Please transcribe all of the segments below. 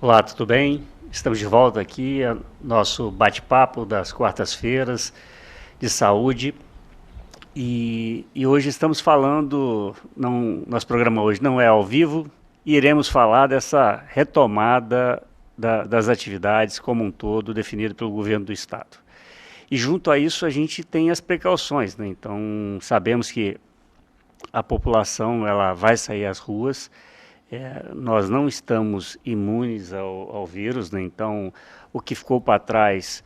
Olá, tudo bem? Estamos de volta aqui ao nosso bate-papo das quartas-feiras de saúde. E hoje estamos falando, nosso programa hoje não é ao vivo, e iremos falar dessa retomada das atividades como um todo definido pelo governo do estado. E junto a isso a gente tem as precauções, né? Então sabemos que a população ela vai sair às ruas. Nós não estamos imunes ao vírus, né? Então o que ficou para trás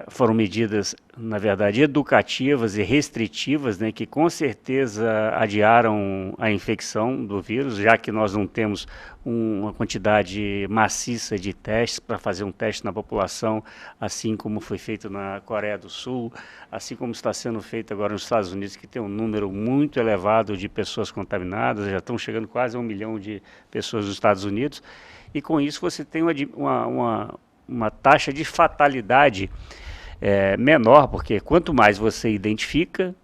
foram medidas, na verdade, educativas e restritivas, né, que com certeza adiaram a infecção do vírus, já que nós não temos uma quantidade maciça de testes para fazer um teste na população, assim como foi feito na Coreia do Sul, assim como está sendo feito agora nos Estados Unidos, que tem um número muito elevado de pessoas contaminadas, já estão chegando quase a 1 milhão de pessoas nos Estados Unidos, e com isso você tem uma taxa de fatalidade menor, porque quanto mais você identifica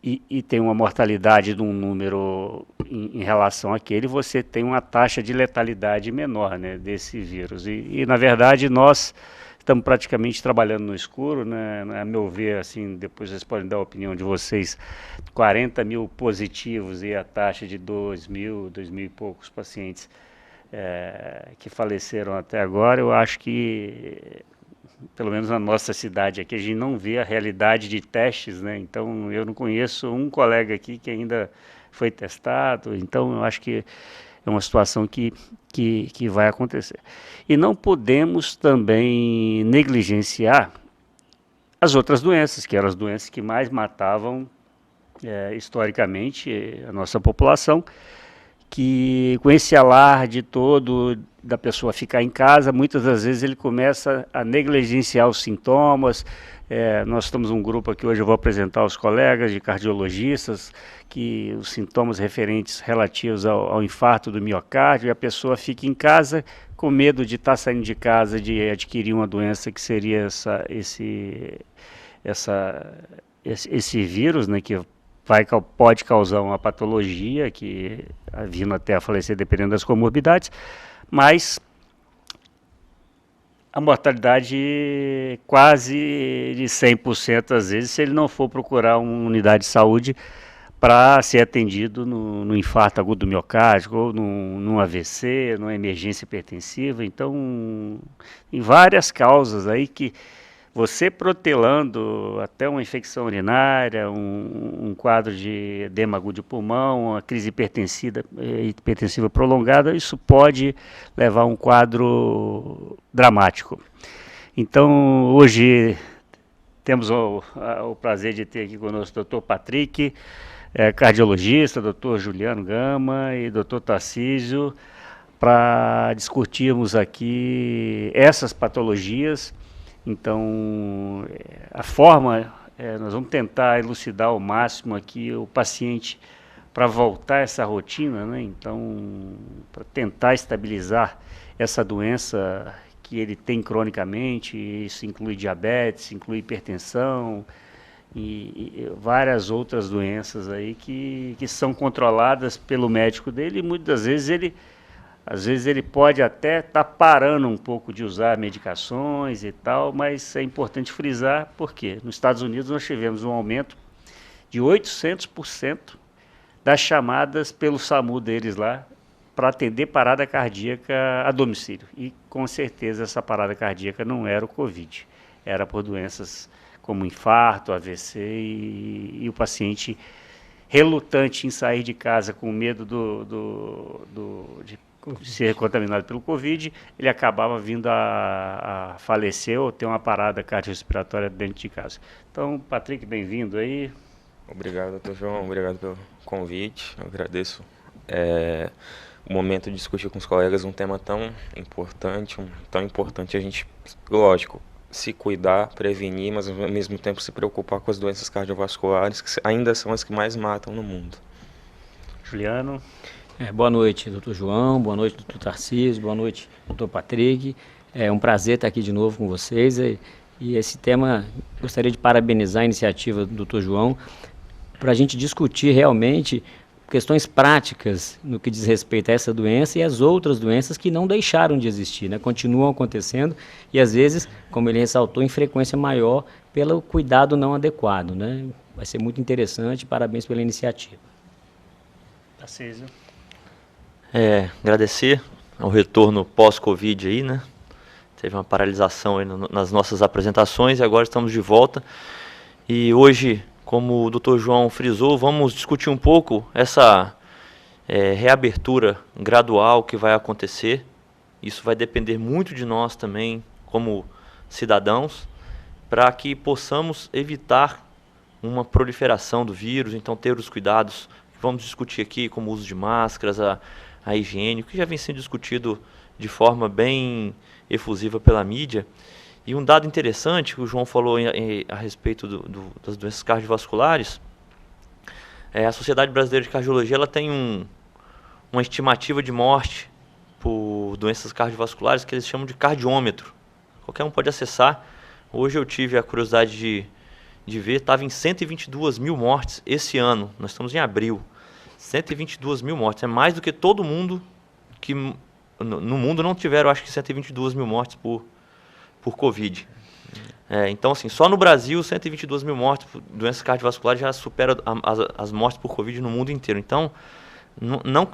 e tem uma mortalidade de um número em relação àquele, você tem uma taxa de letalidade menor, né, desse vírus. E na verdade nós estamos praticamente trabalhando no escuro, né, a meu ver, assim, depois vocês podem dar a opinião de vocês, 40 mil positivos e a taxa de 2 mil e poucos pacientes que faleceram até agora. Eu acho que, pelo menos na nossa cidade aqui, a gente não vê a realidade de testes, né? Então, eu não conheço um colega aqui que ainda foi testado. Então, eu acho que é uma situação que vai acontecer. E não podemos também negligenciar as outras doenças, que eram as doenças que mais matavam historicamente a nossa população, que com esse alarde todo da pessoa ficar em casa, muitas das vezes ele começa a negligenciar os sintomas. Nós estamos um grupo aqui hoje, eu vou apresentar os colegas de cardiologistas, que os sintomas referentes relativos ao infarto do miocárdio, e a pessoa fica em casa com medo de estar saindo de casa, de adquirir uma doença que seria esse vírus, né, que pode causar uma patologia, que vindo até a falecer dependendo das comorbidades, mas a mortalidade quase de 100% às vezes, se ele não for procurar uma unidade de saúde para ser atendido no infarto agudo do miocárdio, ou num AVC, numa emergência hipertensiva. Então, em várias causas aí que você protelando até uma infecção urinária, um quadro de edema agudo de pulmão, uma crise hipertensiva prolongada, isso pode levar a um quadro dramático. Então, hoje temos o prazer de ter aqui conosco o Dr. Patrick, cardiologista, Dr. Juliano Gama e Dr. Tarcísio, para discutirmos aqui essas patologias. Então, a forma, nós vamos tentar elucidar ao máximo aqui o paciente para voltar a essa rotina, né? Então, para tentar estabilizar essa doença que ele tem cronicamente. Isso inclui diabetes, inclui hipertensão e várias outras doenças aí que são controladas pelo médico dele, e muitas vezes às vezes ele pode até estar parando um pouco de usar medicações e tal, mas é importante frisar porque nos Estados Unidos nós tivemos um aumento de 800% das chamadas pelo SAMU deles lá para atender parada cardíaca a domicílio. E com certeza essa parada cardíaca não era o Covid, era por doenças como infarto, AVC e o paciente relutante em sair de casa com medo de ser contaminado pelo Covid, ele acabava vindo a falecer ou ter uma parada cardiorrespiratória dentro de casa. Então, Patrick, bem-vindo aí. Obrigado, doutor João, obrigado pelo convite, eu agradeço o momento de discutir com os colegas um tema tão importante a gente, lógico, se cuidar, prevenir, mas ao mesmo tempo se preocupar com as doenças cardiovasculares, que ainda são as que mais matam no mundo. Juliano. Boa noite, doutor João, boa noite, doutor Tarcísio, boa noite, doutor Patrick. É um prazer estar aqui de novo com vocês. E esse tema, gostaria de parabenizar a iniciativa do doutor João para a gente discutir realmente questões práticas no que diz respeito a essa doença e as outras doenças que não deixaram de existir, né? Continuam acontecendo e às vezes, como ele ressaltou, em frequência maior pelo cuidado não adequado, né? Vai ser muito interessante, parabéns pela iniciativa. Tarcísio. Agradecer ao retorno pós-Covid aí, né? Teve uma paralisação aí nas nossas apresentações e agora estamos de volta. E hoje, como o Dr. João frisou, vamos discutir um pouco essa reabertura gradual que vai acontecer. Isso vai depender muito de nós também, como cidadãos, para que possamos evitar uma proliferação do vírus, então ter os cuidados que vamos discutir aqui, como o uso de máscaras, a higiene, que já vem sendo discutido de forma bem efusiva pela mídia. E um dado interessante que o João falou a respeito das doenças cardiovasculares, a Sociedade Brasileira de Cardiologia ela tem uma estimativa de morte por doenças cardiovasculares que eles chamam de cardiômetro. Qualquer um pode acessar. Hoje eu tive a curiosidade de ver, estava em 122 mil mortes esse ano, nós estamos em abril. 122 mil mortes, é mais do que todo mundo que no mundo não tiveram, acho que 122 mil mortes por Covid. Então, assim, só no Brasil, 122 mil mortes por doenças cardiovasculares já supera as mortes por Covid no mundo inteiro. Então, não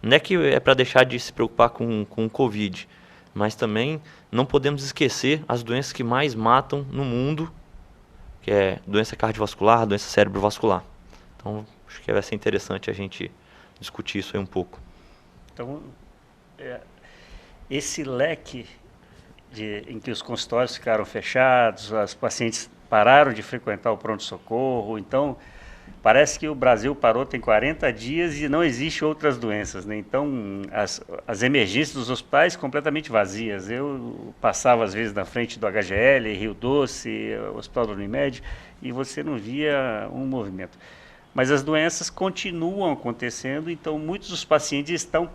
é que é para deixar de se preocupar com o Covid, mas também não podemos esquecer as doenças que mais matam no mundo, que é doença cardiovascular, doença cerebrovascular. Então, acho que vai ser interessante a gente discutir isso aí um pouco. Então, esse leque em que os consultórios ficaram fechados, os pacientes pararam de frequentar o pronto-socorro, então parece que o Brasil parou tem 40 dias e não existe outras doenças, né? Então as emergências dos hospitais completamente vazias. Eu passava às vezes na frente do HGL, Rio Doce, o Hospital da Unimed, e você não via um movimento. Mas as doenças continuam acontecendo, então muitos dos pacientes estão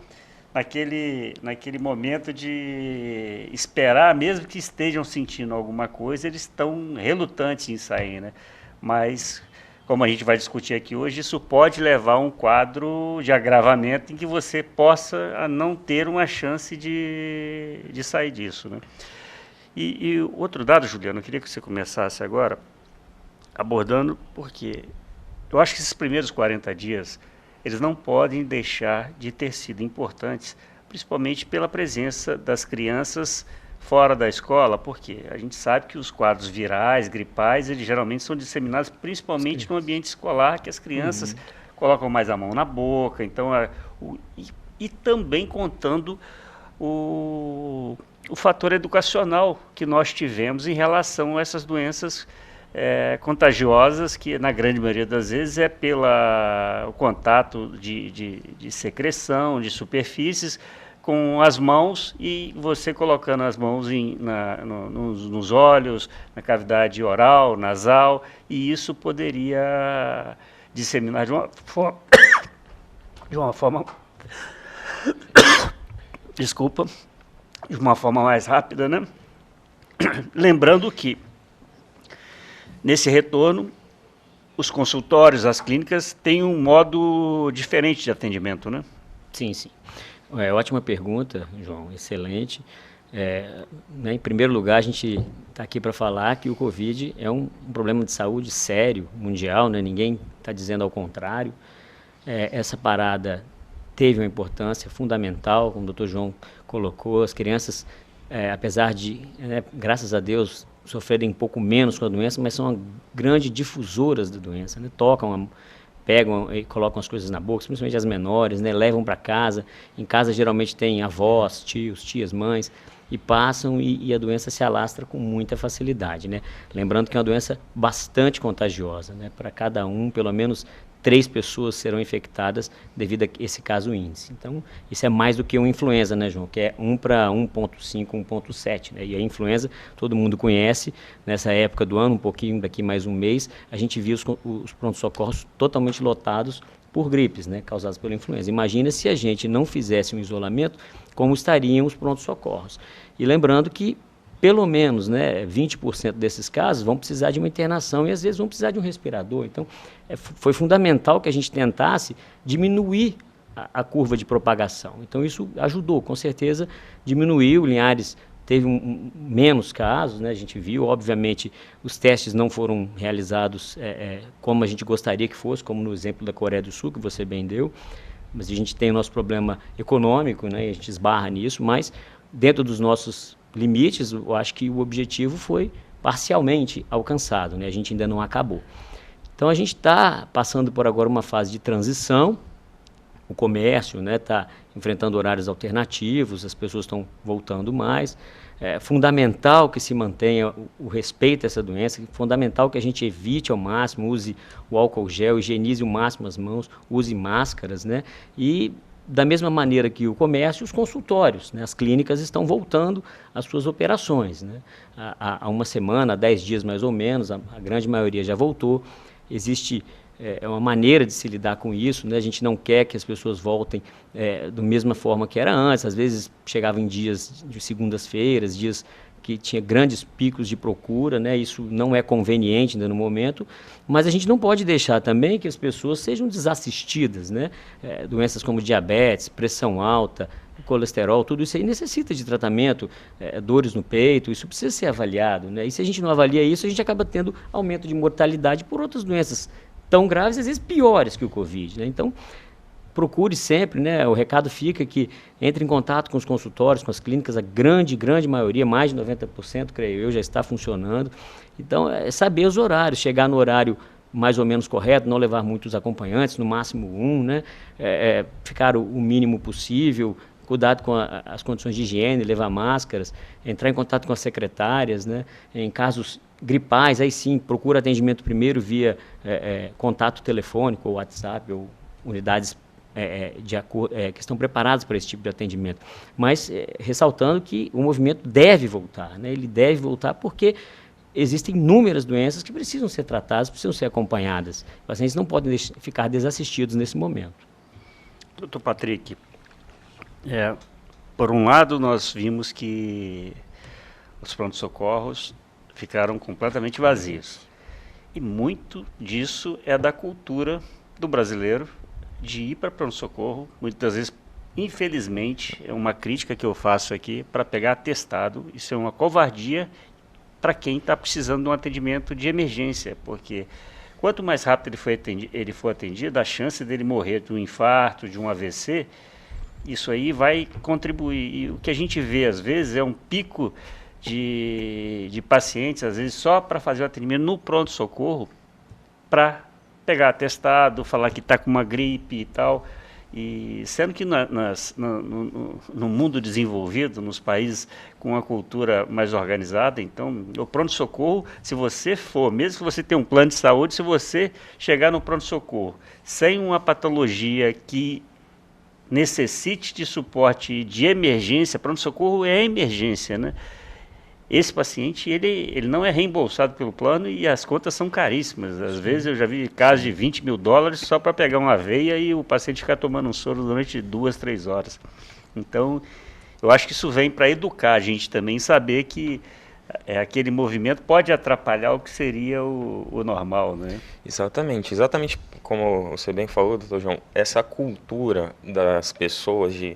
naquele momento de esperar, mesmo que estejam sentindo alguma coisa, eles estão relutantes em sair, né? Mas, como a gente vai discutir aqui hoje, isso pode levar a um quadro de agravamento em que você possa não ter uma chance de sair disso, né? E outro dado, Juliano, eu queria que você começasse agora abordando, porque eu acho que esses primeiros 40 dias eles não podem deixar de ter sido importantes, principalmente pela presença das crianças fora da escola, porque a gente sabe que os quadros virais, gripais, eles geralmente são disseminados principalmente no ambiente escolar, que as crianças colocam mais a mão na boca, então e também contando o fator educacional que nós tivemos em relação a essas doenças contagiosas, que na grande maioria das vezes é pelo contato de secreção, de superfícies com as mãos, e você colocando as mãos nos olhos, na cavidade oral, nasal, e isso poderia disseminar de uma forma desculpa, de uma forma mais rápida, né? Lembrando que nesse retorno, os consultórios, as clínicas têm um modo diferente de atendimento, né? Sim, sim. Ótima pergunta, João, excelente. Né, em primeiro lugar, a gente está aqui para falar que o Covid é um problema de saúde sério, mundial, né? Ninguém está dizendo ao contrário. Essa parada teve uma importância fundamental, como o Dr. João colocou. As crianças, apesar de, graças a Deus, sofrerem um pouco menos com a doença, mas são grandes difusoras da doença, né? Pegam e colocam as coisas na boca, principalmente as menores, né? Levam para casa. Em casa geralmente tem avós, tios, tias, mães, e passam e a doença se alastra com muita facilidade, né? Lembrando que é uma doença bastante contagiosa, né? Para cada pelo menos 3 pessoas serão infectadas devido a esse caso índice. Então, isso é mais do que uma influenza, né, João? Que é 1 para 1,5, 1,7, né? E a influenza, todo mundo conhece, nessa época do ano, um pouquinho daqui mais um mês, a gente viu os prontos-socorros totalmente lotados por gripes, né, causadas pela influenza. Imagina se a gente não fizesse um isolamento, como estariam os prontos-socorros. E lembrando que pelo menos, né, 20% desses casos vão precisar de uma internação e às vezes vão precisar de um respirador. Então, foi fundamental que a gente tentasse diminuir a curva de propagação. Então, isso ajudou, com certeza, diminuiu. Linhares teve menos casos, né, a gente viu, obviamente, os testes não foram realizados como a gente gostaria que fosse, como no exemplo da Coreia do Sul, que você bem deu, mas a gente tem o nosso problema econômico, né, e a gente esbarra nisso, mas dentro dos nossos limites, eu acho que o objetivo foi parcialmente alcançado, né? A gente ainda não acabou. Então a gente está passando por agora uma fase de transição, o comércio está enfrentando horários alternativos, as pessoas estão voltando mais, é fundamental que se mantenha o respeito a essa doença, é fundamental que a gente evite ao máximo, use o álcool gel, higienize ao máximo as mãos, use máscaras, né? E da mesma maneira que o comércio, os consultórios, né? As clínicas estão voltando às suas operações, né? Há uma semana, 10 dias mais ou menos, a grande maioria já voltou. Existe uma maneira de se lidar com isso, né? A gente não quer que as pessoas voltem da mesma forma que era antes. Às vezes chegava em dias de segundas-feiras, dias que tinha grandes picos de procura, né? Isso não é conveniente ainda no momento, mas a gente não pode deixar também que as pessoas sejam desassistidas, né? Doenças como diabetes, pressão alta, colesterol, tudo isso aí necessita de tratamento, dores no peito, isso precisa ser avaliado, né? E se a gente não avalia isso, a gente acaba tendo aumento de mortalidade por outras doenças tão graves, às vezes piores que o Covid, né? Então, procure sempre, né? O recado fica que entre em contato com os consultórios, com as clínicas, a grande maioria, mais de 90%, creio eu, já está funcionando. Então, é saber os horários, chegar no horário mais ou menos correto, não levar muitos acompanhantes, no máximo um, né? Ficar o mínimo possível, cuidado com as condições de higiene, levar máscaras, entrar em contato com as secretárias, né? Em casos gripais, aí sim, procura atendimento primeiro via contato telefônico ou WhatsApp ou unidades que estão preparadas para esse tipo de atendimento. Mas ressaltando que o movimento deve voltar, né? Ele deve voltar porque existem inúmeras doenças que precisam ser tratadas, precisam ser acompanhadas. Os pacientes não podem ficar desassistidos nesse momento. Doutor Patrick, por um lado nós vimos que os prontos-socorros ficaram completamente vazios. E muito disso é da cultura do brasileiro de ir para pronto-socorro, muitas vezes, infelizmente, é uma crítica que eu faço aqui, para pegar atestado. Isso é uma covardia para quem está precisando de um atendimento de emergência, porque quanto mais rápido ele for atendido, a chance dele morrer de um infarto, de um AVC, isso aí vai contribuir. E o que a gente vê, às vezes, é um pico de pacientes, às vezes, só para fazer o atendimento no pronto-socorro, para pegar atestado, falar que está com uma gripe e tal, e sendo que no mundo desenvolvido, nos países com uma cultura mais organizada, então o pronto-socorro, se você for, mesmo que você tenha um plano de saúde, se você chegar no pronto-socorro sem uma patologia que necessite de suporte de emergência, pronto-socorro é emergência, né? Esse paciente, ele não é reembolsado pelo plano e as contas são caríssimas. Às vezes eu já vi casos de $20 mil só para pegar uma veia e o paciente ficar tomando um soro durante 2, 3 horas. Então, eu acho que isso vem para educar a gente também, saber que aquele movimento pode atrapalhar o que seria o normal, né? Exatamente como você bem falou, doutor João, essa cultura das pessoas de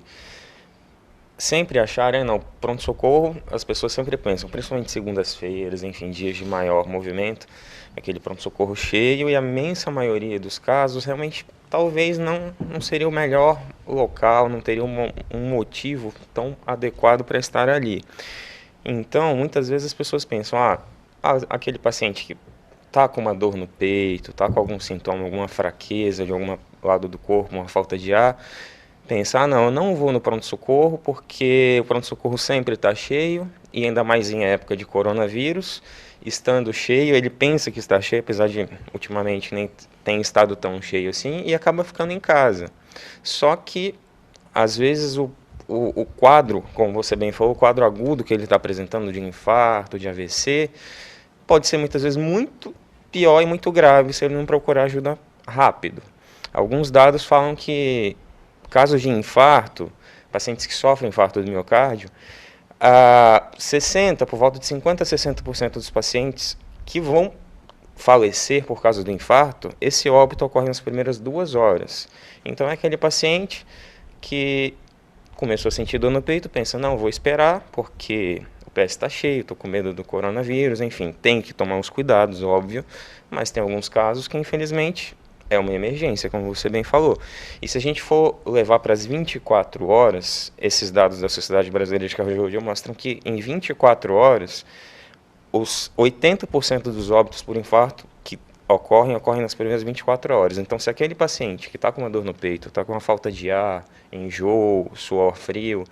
sempre acharem, não, pronto-socorro, as pessoas sempre pensam, principalmente segundas-feiras, enfim, dias de maior movimento, aquele pronto-socorro cheio, e a imensa maioria dos casos realmente talvez não seria o melhor local, não teria um motivo tão adequado para estar ali. Então, muitas vezes as pessoas pensam, aquele paciente que está com uma dor no peito, está com algum sintoma, alguma fraqueza de algum lado do corpo, uma falta de ar, pensar, não, eu não vou no pronto-socorro porque o pronto-socorro sempre está cheio, e ainda mais em época de coronavírus, estando cheio, ele pensa que está cheio, apesar de ultimamente nem tem estado tão cheio assim, e acaba ficando em casa. Só que, às vezes, o quadro, como você bem falou, o quadro agudo que ele está apresentando de infarto, de AVC, pode ser muitas vezes muito pior e muito grave se ele não procurar ajuda rápido. Alguns dados falam que casos de infarto, pacientes que sofrem infarto do miocárdio, Por volta de 50% a 60% dos pacientes que vão falecer por causa do infarto, esse óbito ocorre nas primeiras 2 horas. Então é aquele paciente que começou a sentir dor no peito, pensa, não, vou esperar porque o PS está cheio, estou com medo do coronavírus, enfim, tem que tomar uns cuidados, óbvio, mas tem alguns casos que infelizmente é uma emergência, como você bem falou. E se a gente for levar para as 24 horas, esses dados da Sociedade Brasileira de Cardiologia mostram que em 24 horas, os 80% dos óbitos por infarto que ocorrem nas primeiras 24 horas. Então, se aquele paciente que está com uma dor no peito, está com uma falta de ar, enjoo, suor frio,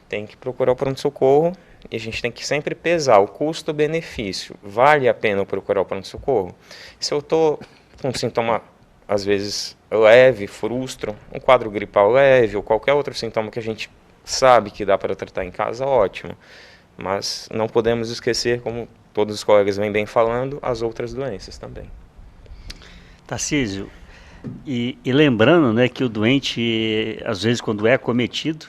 tem que procurar o pronto-socorro e a gente tem que sempre pesar o custo-benefício. Vale a pena eu procurar o pronto-socorro? Se eu estou com um sintoma, às vezes, leve, frustro, um quadro gripal leve ou qualquer outro sintoma que a gente sabe que dá para tratar em casa, ótimo. Mas não podemos esquecer, como todos os colegas vêm bem falando, as outras doenças também. Tarcísio, e lembrando, né, que o doente, às vezes, quando é acometido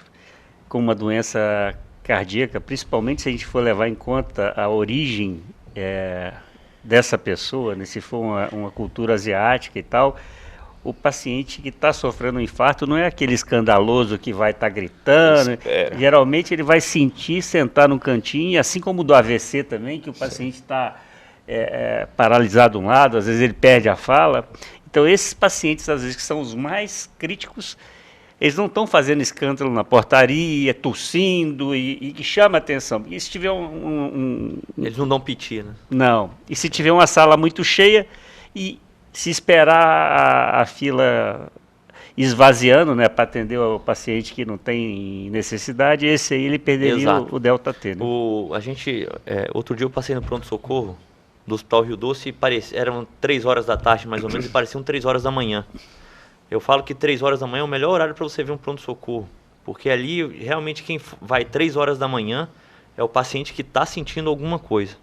com uma doença cardíaca, principalmente se a gente for levar em conta a origem dessa pessoa, né, se for uma cultura asiática e tal, o paciente que está sofrendo um infarto não é aquele escandaloso que vai estar gritando. Geralmente ele vai sentar num cantinho, assim como do AVC também, que o paciente está paralisado de um lado, às vezes ele perde a fala. Então esses pacientes, às vezes, que são os mais críticos, eles não estão fazendo escândalo na portaria, tossindo e que chama atenção. E se tiver Eles não dão piti, né? Não. E se tiver uma sala muito cheia e se esperar a fila esvaziando, né, para atender o paciente que não tem necessidade, esse aí ele perderia o delta T. Né? Outro dia eu passei no pronto-socorro do Hospital Rio Doce e eram 3 horas da tarde mais ou menos e pareciam 3 horas da manhã. Eu falo que 3 horas da manhã é o melhor horário para você ver um pronto-socorro, porque ali realmente quem vai 3 horas da manhã é o paciente que está sentindo alguma coisa.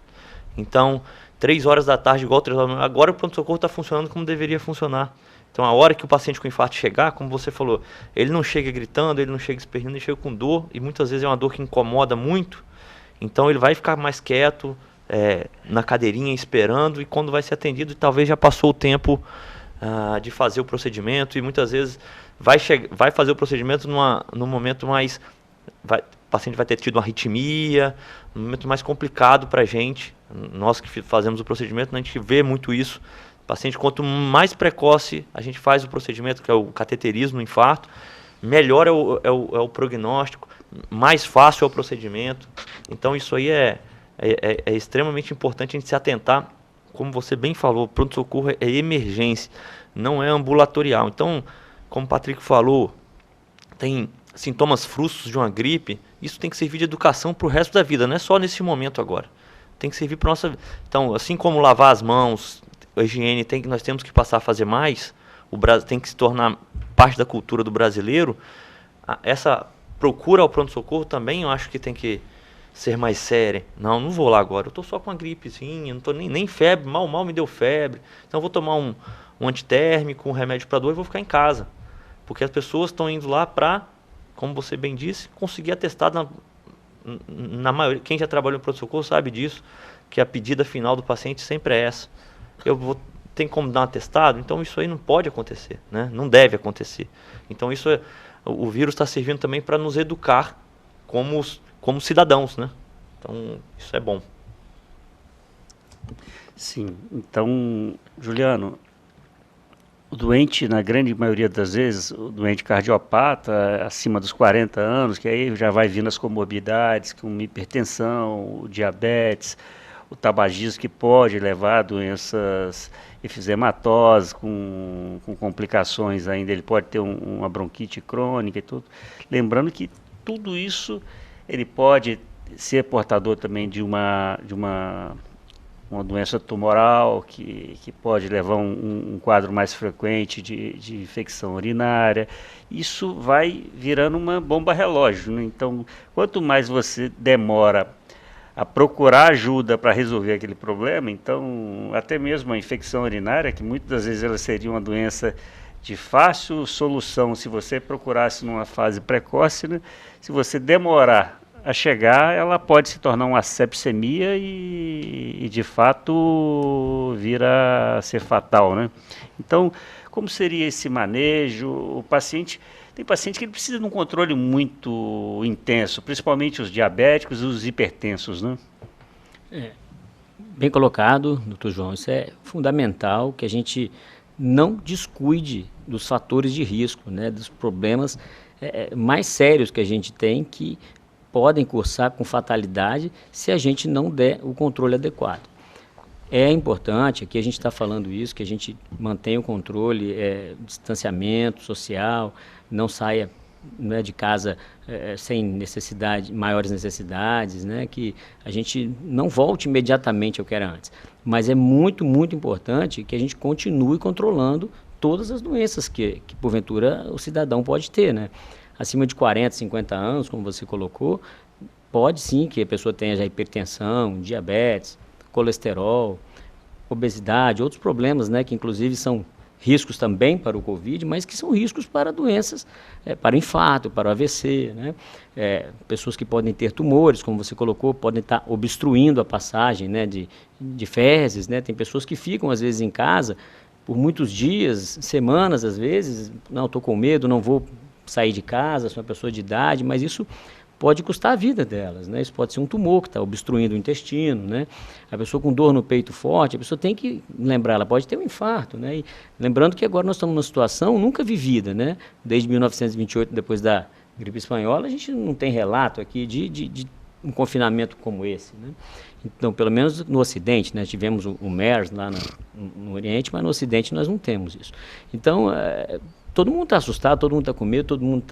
Então, 3 horas da tarde, igual 3 horas da manhã, agora o pronto-socorro está funcionando como deveria funcionar. Então, a hora que o paciente com infarto chegar, como você falou, ele não chega gritando, ele não chega esperneando, ele chega com dor, e muitas vezes é uma dor que incomoda muito, então ele vai ficar mais quieto, na cadeirinha esperando, e quando vai ser atendido, talvez já passou o tempo de fazer o procedimento, e muitas vezes vai fazer o procedimento num momento mais... o paciente vai ter tido uma arritmia, um momento mais complicado para a gente. Nós que fazemos o procedimento, a gente vê muito isso. O paciente, quanto mais precoce a gente faz o procedimento, que é o cateterismo no infarto, melhor é o prognóstico, mais fácil é o procedimento. Então isso aí é extremamente importante a gente se atentar. Como você bem falou, pronto-socorro é emergência, não é ambulatorial. Então, como o Patrick falou, tem sintomas frustros de uma gripe, isso tem que servir de educação para o resto da vida, não é só nesse momento agora. Tem que servir para nossa vida. Então, assim como lavar as mãos, a higiene, nós temos que passar a fazer mais, o Brasil tem que se tornar parte da cultura do brasileiro. Essa procura ao pronto-socorro também eu acho que tem que ser mais séria. Não vou lá agora, eu estou só com uma gripezinha, não estou nem febre, mal me deu febre, então eu vou tomar um antitérmico, um remédio para dor e vou ficar em casa. Porque as pessoas estão indo lá para, como você bem disse, conseguir atestado na maioria. Quem já trabalhou em pronto-socorro sabe disso, que a pedida final do paciente sempre é essa. Tem como dar um atestado? Então isso aí não pode acontecer, né? Não deve acontecer. Então o vírus está servindo também para nos educar como cidadãos, né? Então isso é bom. Sim. Então, Juliano, o doente, na grande maioria das vezes, o doente cardiopata, acima dos 40 anos, que aí já vai vindo as comorbidades, como hipertensão, o diabetes, o tabagismo, que pode levar a doenças enfisematosas, com complicações ainda, ele pode ter uma bronquite crônica e tudo. Lembrando que tudo isso, ele pode ser portador também de uma doença tumoral, que pode levar um quadro mais frequente de infecção urinária. Isso vai virando uma bomba relógio, né? Então, quanto mais você demora a procurar ajuda para resolver aquele problema, então, até mesmo a infecção urinária, que muitas das vezes ela seria uma doença de fácil solução se você procurasse numa fase precoce, né? Se você demorar a chegar, ela pode se tornar uma sepsemia e de fato vir a ser fatal, né? Então, como seria esse manejo? Tem paciente que ele precisa de um controle muito intenso, principalmente os diabéticos e os hipertensos, né? Bem colocado, doutor João. Isso é fundamental, que a gente não descuide dos fatores de risco, né, dos problemas mais sérios que a gente tem, que podem cursar com fatalidade se a gente não der o controle adequado. É importante, aqui a gente está falando isso, que a gente mantenha o controle, distanciamento social, não saia, né, de casa sem maiores necessidades, né, que a gente não volte imediatamente ao que era antes. Mas é muito, muito importante que a gente continue controlando todas as doenças que porventura o cidadão pode ter, né? Acima de 40, 50 anos, como você colocou, pode sim que a pessoa tenha já hipertensão, diabetes, colesterol, obesidade, outros problemas, né, que inclusive são riscos também para o Covid, mas que são riscos para doenças, para o infarto, para o AVC, né? Pessoas que podem ter tumores, como você colocou, podem estar obstruindo a passagem, né, de fezes, né? Tem pessoas que ficam às vezes em casa por muitos dias, semanas às vezes, não, estou com medo, não vou sair de casa, sou uma pessoa de idade, mas isso pode custar a vida delas, né? Isso pode ser um tumor que está obstruindo o intestino, né? A pessoa com dor no peito forte, a pessoa tem que lembrar, ela pode ter um infarto, né? E lembrando que agora nós estamos numa situação nunca vivida, né? Desde 1928, depois da gripe espanhola, a gente não tem relato aqui de um confinamento como esse, né? Então, pelo menos no Ocidente, né? Tivemos o MERS lá no Oriente, mas no Ocidente nós não temos isso. Então, todo mundo está assustado, todo mundo está com medo, todo mundo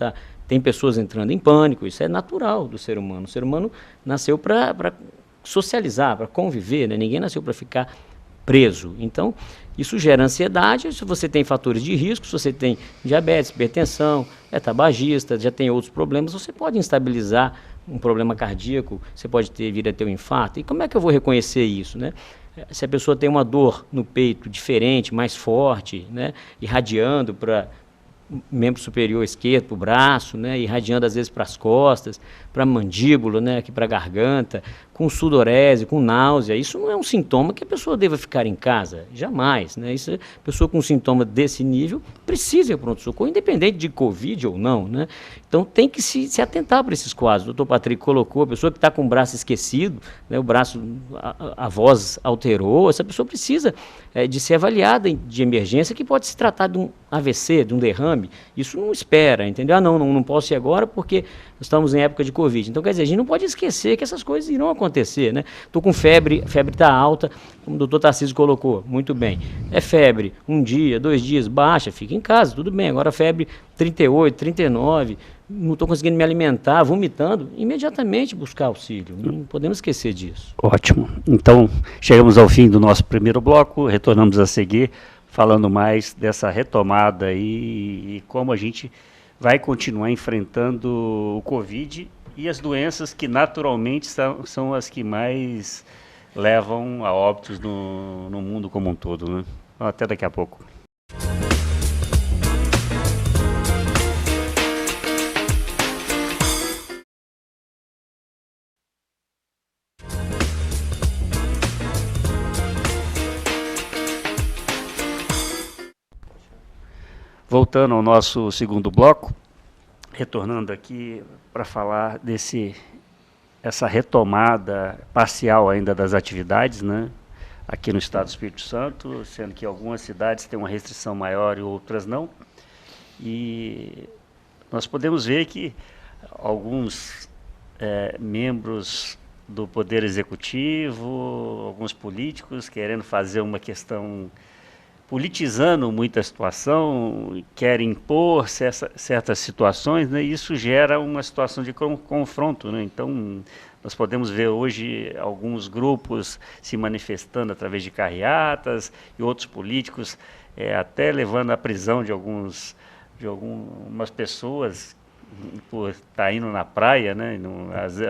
tem pessoas entrando em pânico, isso é natural do ser humano. O ser humano nasceu para socializar, para conviver, né? Ninguém nasceu para ficar preso. Então, isso gera ansiedade. Se você tem fatores de risco, se você tem diabetes, hipertensão, tabagista, já tem outros problemas, você pode instabilizar um problema cardíaco, você pode vir a ter um infarto. E como é que eu vou reconhecer isso, né? Se a pessoa tem uma dor no peito diferente, mais forte, né, irradiando para membro superior esquerdo, para o braço, né, irradiando às vezes para as costas, para a mandíbula, né, aqui para a garganta, com sudorese, com náusea, isso não é um sintoma que a pessoa deva ficar em casa, jamais, né? Isso, a pessoa com sintoma desse nível precisa ir para pronto-socorro, independente de Covid ou não, né? Então tem que se atentar para esses quadros. O doutor Patrick colocou, a pessoa que está com o braço esquecido, né, o braço, a voz alterou, essa pessoa precisa de ser avaliada de emergência, que pode se tratar de um AVC, de um derrame. Isso não espera, entendeu? Não posso ir agora porque estamos em época de Covid. Então, quer dizer, a gente não pode esquecer que essas coisas irão acontecer, né? Estou com febre, a febre está alta, como o doutor Tarcísio colocou, muito bem. É febre, 1 dia, 2 dias, baixa, fica em casa, tudo bem. Agora febre 38, 39, não estou conseguindo me alimentar, vomitando, imediatamente buscar auxílio. Não podemos esquecer disso. Ótimo. Então, chegamos ao fim do nosso primeiro bloco, retornamos a seguir falando mais dessa retomada e como a gente vai continuar enfrentando o Covid e as doenças que naturalmente são as que mais levam a óbitos no mundo como um todo, né? Até daqui a pouco. Voltando ao nosso segundo bloco, retornando aqui para falar essa retomada parcial ainda das atividades, né, aqui no estado do Espírito Santo, sendo que algumas cidades têm uma restrição maior e outras não. E nós podemos ver que alguns membros do Poder Executivo, alguns políticos querendo fazer uma questão, politizando muito a situação, querem impor certas situações, né? E isso gera uma situação de confronto, né? Então, nós podemos ver hoje alguns grupos se manifestando através de carreatas e outros políticos até levando à prisão de algumas pessoas por estar indo na praia, né?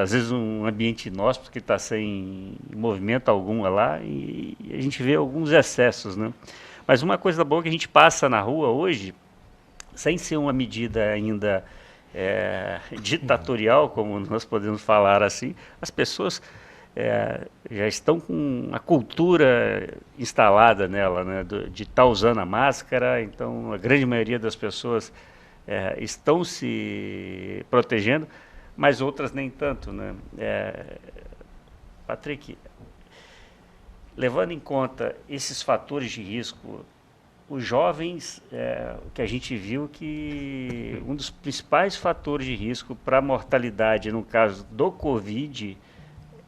Às vezes um ambiente inóspito que está sem movimento algum lá, e a gente vê alguns excessos, né? Mas uma coisa boa que a gente passa na rua hoje, sem ser uma medida ainda ditatorial, como nós podemos falar assim, as pessoas já estão com a cultura instalada nela, né, de estar usando a máscara. Então a grande maioria das pessoas estão se protegendo, mas outras nem tanto, né? Patrick, levando em conta esses fatores de risco, os jovens, que a gente viu que um dos principais fatores de risco para a mortalidade, no caso do Covid,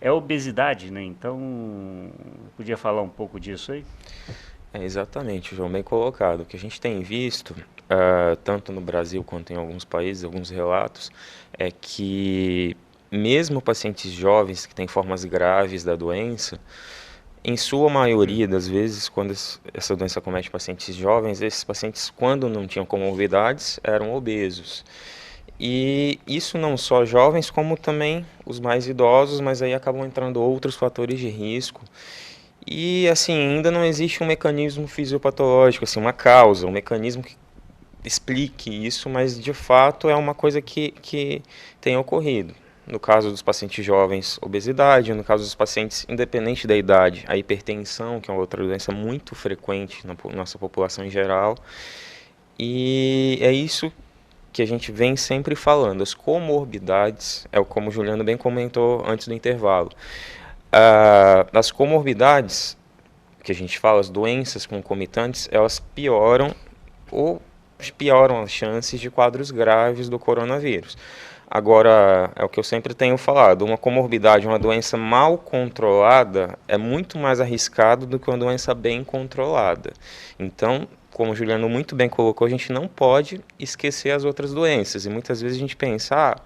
é a obesidade, né? Então, podia falar um pouco disso aí? Exatamente, João, bem colocado. O que a gente tem visto, tanto no Brasil quanto em alguns países, alguns relatos, é que mesmo pacientes jovens que têm formas graves da doença, em sua maioria das vezes, quando essa doença comete pacientes jovens, esses pacientes, quando não tinham comorbidades, eram obesos. E isso não só jovens, como também os mais idosos, mas aí acabam entrando outros fatores de risco. E assim, ainda não existe um mecanismo fisiopatológico, assim, uma causa, um mecanismo que explique isso, mas de fato é uma coisa que tem ocorrido. No caso dos pacientes jovens, obesidade; no caso dos pacientes, independente da idade, a hipertensão, que é uma outra doença muito frequente na nossa população em geral. E é isso que a gente vem sempre falando, as comorbidades, como o Juliano bem comentou antes do intervalo. As comorbidades, que a gente fala, as doenças concomitantes, elas pioram as chances de quadros graves do coronavírus. Agora, é o que eu sempre tenho falado, uma comorbidade, uma doença mal controlada, é muito mais arriscado do que uma doença bem controlada. Então, como o Juliano muito bem colocou, a gente não pode esquecer as outras doenças. E muitas vezes a gente pensa,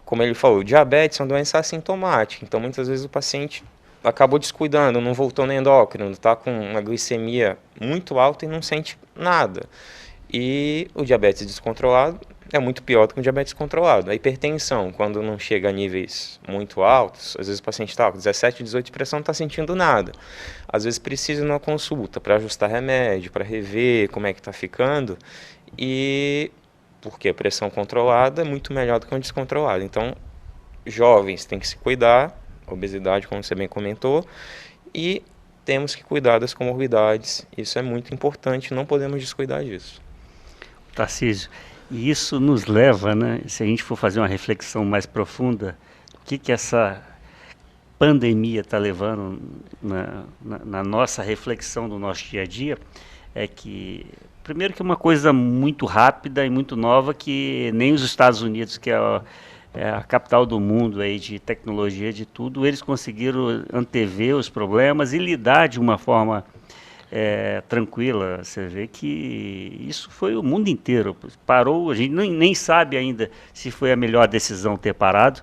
como ele falou, diabetes é uma doença assintomática. Então, muitas vezes o paciente acabou descuidando, não voltou no endócrino, está com uma glicemia muito alta e não sente nada. E o diabetes descontrolado é muito pior do que o diabetes controlado. A hipertensão, quando não chega a níveis muito altos, às vezes o paciente está com 17, 18 de pressão, não está sentindo nada. Às vezes precisa de uma consulta para ajustar remédio, para rever como é que está ficando. E porque a pressão controlada é muito melhor do que uma descontrolada. Então, jovens têm que se cuidar, obesidade, como você bem comentou, e temos que cuidar das comorbidades. Isso é muito importante, não podemos descuidar disso. Tarcísio, e isso nos leva, né, se a gente for fazer uma reflexão mais profunda, o que essa pandemia está levando na nossa reflexão do nosso dia a dia, é que, primeiro, que é uma coisa muito rápida e muito nova, que nem os Estados Unidos, que é a capital do mundo aí de tecnologia, de tudo, eles conseguiram antever os problemas e lidar de uma forma tranquila. Você vê que isso foi o mundo inteiro. Parou, a gente nem sabe ainda se foi a melhor decisão ter parado,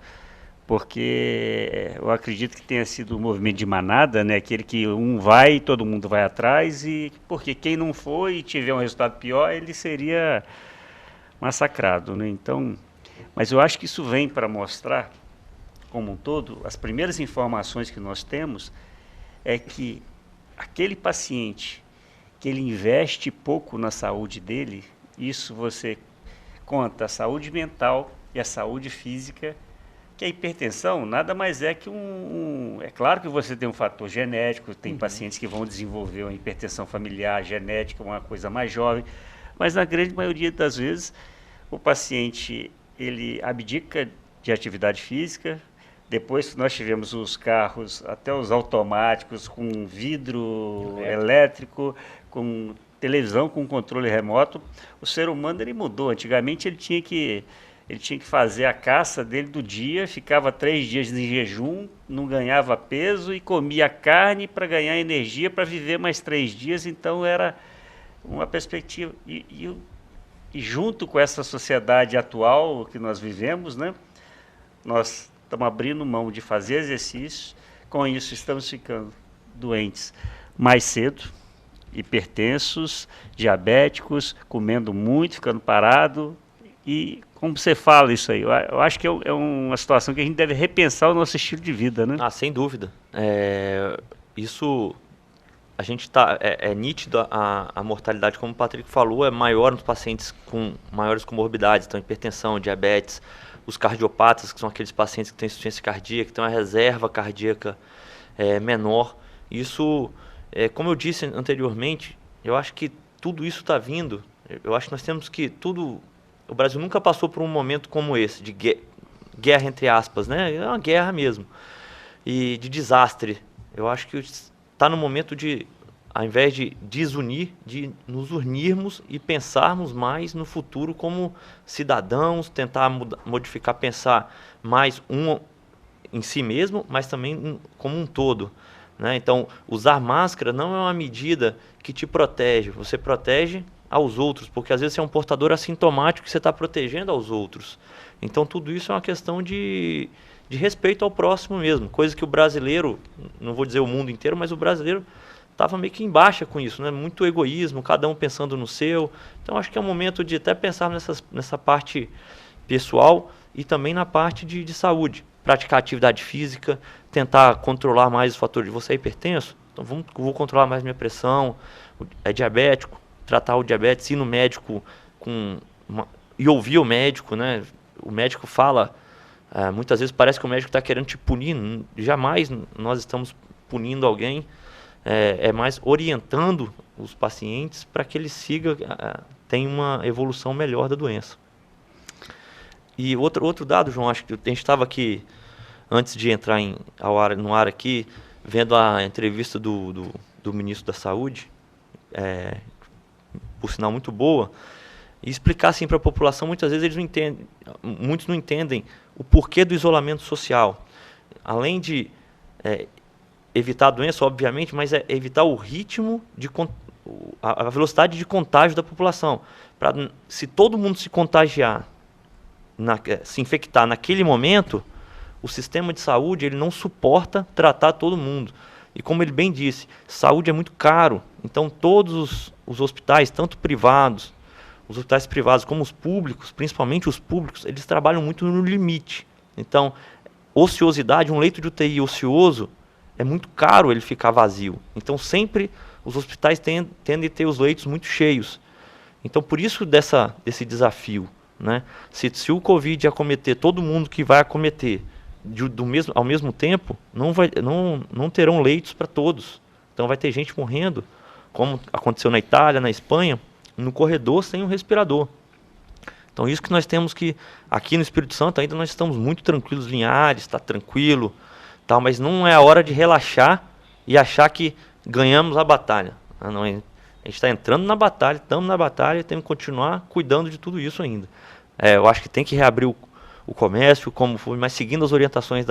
porque eu acredito que tenha sido um movimento de manada, né? Aquele que um vai e todo mundo vai atrás, e porque quem não foi e tiver um resultado pior, ele seria massacrado, né? Então, mas eu acho que isso vem para mostrar, como um todo, as primeiras informações que nós temos é que aquele paciente que ele investe pouco na saúde dele, isso você conta a saúde mental e a saúde física, que a hipertensão nada mais é que é claro que você tem um fator genético, tem pacientes que vão desenvolver uma hipertensão familiar, genética, uma coisa mais jovem, mas na grande maioria das vezes o paciente ele abdica de atividade física. Depois que nós tivemos os carros, até os automáticos, com vidro elétrico, com televisão com controle remoto, o ser humano ele mudou. Antigamente ele tinha que fazer a caça dele do dia, ficava 3 dias em jejum, não ganhava peso e comia carne para ganhar energia para viver mais 3 dias. Então era uma perspectiva. E junto com essa sociedade atual que nós vivemos, né, nós estamos abrindo mão de fazer exercícios, com isso estamos ficando doentes mais cedo, hipertensos, diabéticos, comendo muito, ficando parado. E como você fala isso aí? Eu acho que é uma situação que a gente deve repensar o nosso estilo de vida, né? Sem dúvida. Isso a gente é nítido a mortalidade, como o Patrick falou, é maior nos pacientes com maiores comorbidades, então hipertensão, diabetes, os cardiopatas, que são aqueles pacientes que têm insuficiência cardíaca, que têm uma reserva cardíaca menor. Isso, como eu disse anteriormente, eu acho que tudo isso está vindo. Eu acho que nós temos que o Brasil nunca passou por um momento como esse, de guerra entre aspas, né? É uma guerra mesmo, e de desastre. Eu acho que está no momento de, ao invés de desunir, de nos unirmos e pensarmos mais no futuro como cidadãos, tentar modificar, pensar mais em si mesmo, mas também como um todo, né? Então, usar máscara não é uma medida que te protege, você protege aos outros, porque às vezes você é um portador assintomático que você está protegendo aos outros. Então, tudo isso é uma questão de respeito ao próximo mesmo, coisa que o brasileiro, não vou dizer o mundo inteiro, mas o brasileiro estava meio que em baixa com isso, né? Muito egoísmo, cada um pensando no seu. Então, acho que é um momento de até pensar nessa parte pessoal e também na parte de saúde. Praticar atividade física, tentar controlar mais os fatores. Você é hipertenso? Então, vou controlar mais minha pressão. É diabético? Tratar o diabetes, ir no médico e ouvir o médico, né? O médico fala, muitas vezes parece que o médico está querendo te punir, jamais nós estamos punindo alguém, é mais orientando os pacientes para que ele tenha uma evolução melhor da doença. E outro dado, João, acho que a gente estava aqui, antes de entrar no ar aqui, vendo a entrevista do ministro da Saúde, por sinal muito boa, e explicar assim para a população, muitas vezes muitos não entendem o porquê do isolamento social. Além de evitar a doença, obviamente, mas evitar o ritmo, a velocidade de contágio da população. Se todo mundo se contagiar, se infectar naquele momento, o sistema de saúde ele não suporta tratar todo mundo. E como ele bem disse, saúde é muito caro. Então todos os hospitais, tanto privados, os hospitais privados como os públicos, principalmente os públicos, eles trabalham muito no limite. Então, ociosidade, um leito de UTI ocioso, é muito caro ele ficar vazio. Então sempre os hospitais tendem a ter os leitos muito cheios. Então por isso desse desafio, né? Se o Covid acometer todo mundo que vai acometer ao mesmo tempo, não terão leitos para todos. Então vai ter gente morrendo, como aconteceu na Itália, na Espanha, no corredor sem um respirador. Então isso que nós temos que, aqui no Espírito Santo ainda nós estamos muito tranquilos, Linhares está tranquilo, tal, mas não é a hora de relaxar e achar que ganhamos a batalha. Não, a gente está entrando na batalha, estamos na batalha e temos que continuar cuidando de tudo isso ainda. Eu acho que tem que reabrir o comércio, como foi, mas seguindo as orientações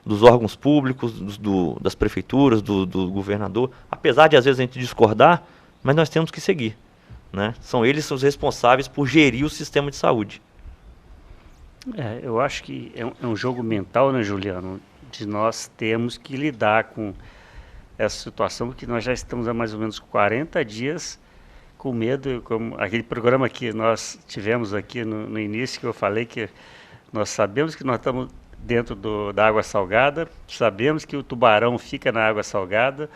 dos órgãos públicos, das prefeituras, do governador, apesar de às vezes a gente discordar, mas nós temos que seguir, né? São eles os responsáveis por gerir o sistema de saúde. Eu acho que é um jogo mental, né, Juliano? De nós temos que lidar com essa situação, porque nós já estamos há mais ou menos 40 dias com medo, como aquele programa que nós tivemos aqui no início, que eu falei que nós sabemos que nós estamos dentro da água salgada, sabemos que o tubarão fica na água salgada,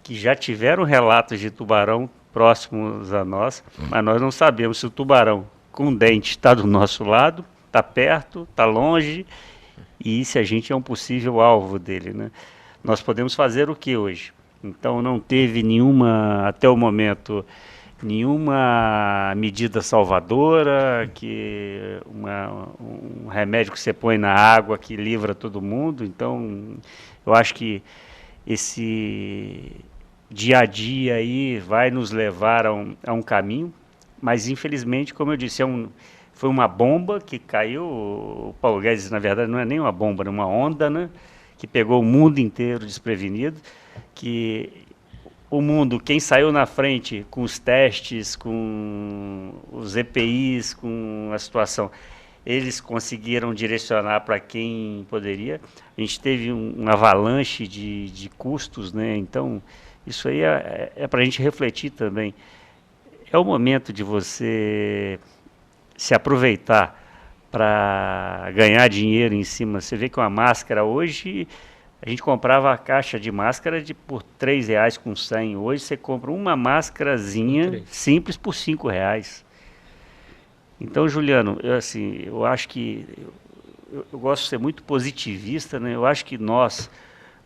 que já tiveram relatos de tubarão próximos a nós, mas nós não sabemos se o tubarão com dente está do nosso lado, está perto, está longe, e se a gente é um possível alvo dele, né? Nós podemos fazer o que hoje? Então não teve até o momento, nenhuma medida salvadora, um remédio que você põe na água que livra todo mundo. Então eu acho que esse dia a dia aí vai nos levar a um caminho, mas infelizmente, como eu disse, foi uma bomba que caiu. O Paulo Guedes, na verdade, não é nem uma bomba, é uma onda, né? Que pegou o mundo inteiro desprevenido, que o mundo, quem saiu na frente com os testes, com os EPIs, com a situação, eles conseguiram direcionar para quem poderia. A gente teve um avalanche de custos, né? Então, isso aí é para a gente refletir também. É o momento de você se aproveitar para ganhar dinheiro em cima. Você vê que uma máscara hoje A gente comprava a caixa de máscara por R$ 3,00 com 100. Hoje você compra uma máscarazinha simples por R$ 5,00. Então, Juliano, eu acho que eu gosto de ser muito positivista, né? Eu acho que nós,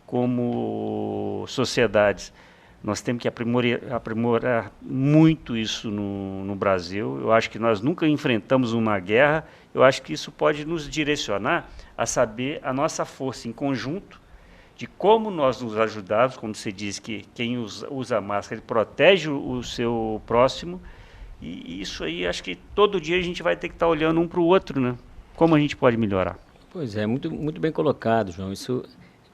como sociedades, nós temos que aprimorar muito isso no Brasil. Eu acho que nós nunca enfrentamos uma guerra. Eu acho que isso pode nos direcionar a saber a nossa força em conjunto, de como nós nos ajudarmos, como você diz, que quem usa máscara ele protege o seu próximo, e isso aí acho que todo dia a gente vai ter que estar olhando um para o outro, né? Como a gente pode melhorar? Pois é, muito, muito bem colocado, João. Isso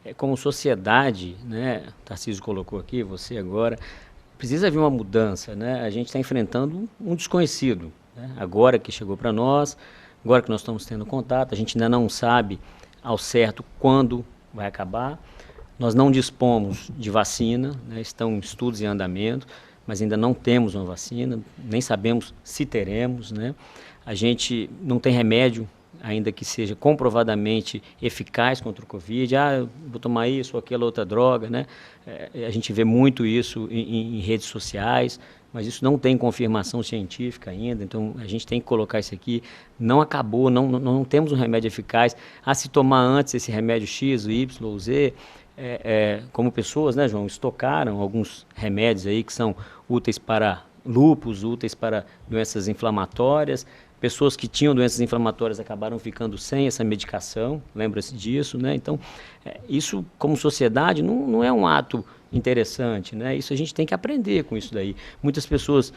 é como sociedade, né? Tarcísio colocou aqui, você agora, precisa haver uma mudança, né? A gente está enfrentando um desconhecido, né? Agora que chegou para nós, agora que nós estamos tendo contato, a gente ainda não sabe ao certo quando vai acabar. Nós não dispomos de vacina, né? Estão estudos em andamento, mas ainda não temos uma vacina, nem sabemos se teremos, né? A gente não tem remédio, ainda que seja comprovadamente eficaz contra o Covid. Eu vou tomar isso ou aquela outra droga, né? A gente vê muito isso em redes sociais, mas isso não tem confirmação científica ainda, então a gente tem que colocar isso aqui. Não acabou, não temos um remédio eficaz. Se tomar antes esse remédio X, Y ou Z, como pessoas, né, João, estocaram alguns remédios aí que são úteis para lúpus, úteis para doenças inflamatórias. Pessoas que tinham doenças inflamatórias acabaram ficando sem essa medicação, lembra-se disso, né? Então, isso como sociedade não é um ato interessante, né? Isso a gente tem que aprender com isso daí. Muitas pessoas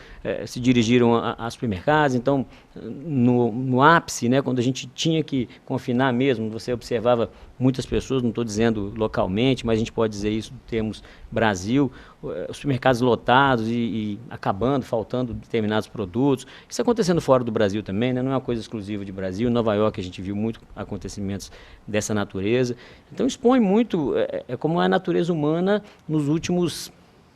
se dirigiram a supermercados, então no ápice, né, quando a gente tinha que confinar mesmo, você observava muitas pessoas, não estou dizendo localmente, mas a gente pode dizer isso em termos Brasil, os supermercados lotados e acabando, faltando determinados produtos. Isso acontecendo fora do Brasil também, né? Não é uma coisa exclusiva de Brasil. Em Nova York a gente viu muito acontecimentos dessa natureza. Então expõe muito, como é a natureza humana nos últimos